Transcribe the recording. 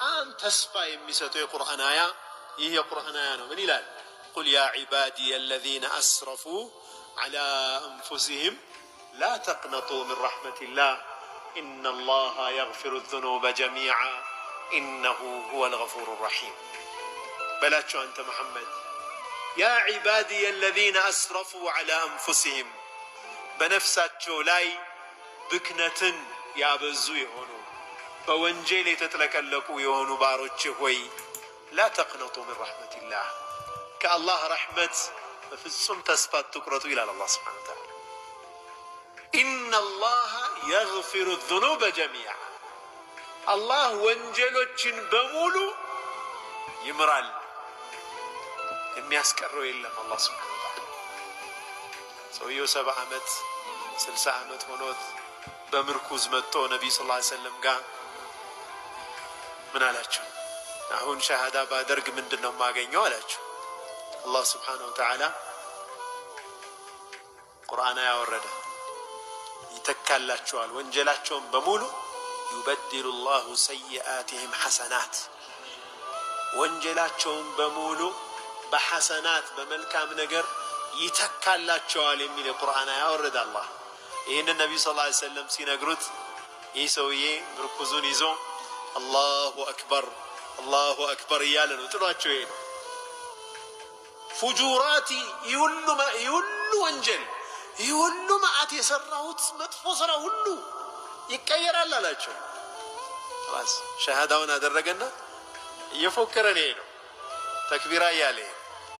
በጣም ተስፋ የሚሰጠው የቁርአን አያ ይህ የቁርአን አያ ነው። ምን ይላል? ቁል ያ ዒባዲየ አለዚነ አስረፉ ዐላ አንፉሲሂም ላ ተቅነጡ ሚን ረሕመቲላህ ኢነላሃ የግፊሩ ዙኑበ ጀሚዓ ኢነሁ ሁወል ገፉሩ ረሒም በላቸው አንተ መሐመድ ያ ዒባዲየ አለዚነ አስረፉ ዐላ አንፉሲሂም በነፍሳቸው ላይ ብክነትን ያበዙ የሆኑ በወንጀል የተጥለቀለቁ የሆኑ ባሮች ሆይ ላ ተቅነጡ ሚን ረሕመቲላህ ከአላህ ረሕመት በፍጹም ተስፋ አትቁረጡ ይላል አላህ ሱብሓነሁ ወተዓላ። ኢነላሃ የግፊሩ ዙኑበ ጀሚዓ አላህ ወንጀሎችን በሙሉ ይምራል፣ የሚያስቀረው የለም። አላህ ሱብሓነሁ ወተዓላ ሰውየው 70 ዓመት 60 ዓመት ሆኖት በምርኩዝ መጥቶ ነቢዩ ሰለላሁ ዐለይሂ ወሰለም ጋር ምን አላቸው? አሁን ሸሃዳ ባደርግ ምንድን ነው የማገኘው አላቸው። አላህ ሱብሓነሁ ወተዓላ ቁርአን ያወረደ ይተካላቸዋል ወንጀላቸውን በሙሉ ዩበድሉ ላሁ ሰይአቲሂም ሐሰናት ወንጀላቸውን በሙሉ በሐሰናት በመልካም ነገር ይተካላቸዋል የሚል የቁርአን ያወረደ አላህ። ይህንን ነቢዩ ሰለላሁ ዐለይሂ ወሰለም ሲነግሩት ይህ ሰውዬ ምርኩዙን ይዞ አላሁ አክበር አላሁ አክበር እያለ ነው ጥሏቸው ይሄ ነው። ፉጁራቲ ይሁሉ ወንጀል ይሁሉ መዓት የሰራሁት መጥፎ ስራ ሁሉ ይቀየራል አላቸው። ራስ ሸሃዳውን አደረገና እየፎከረ ነው ሄደው ተክቢራ እያለ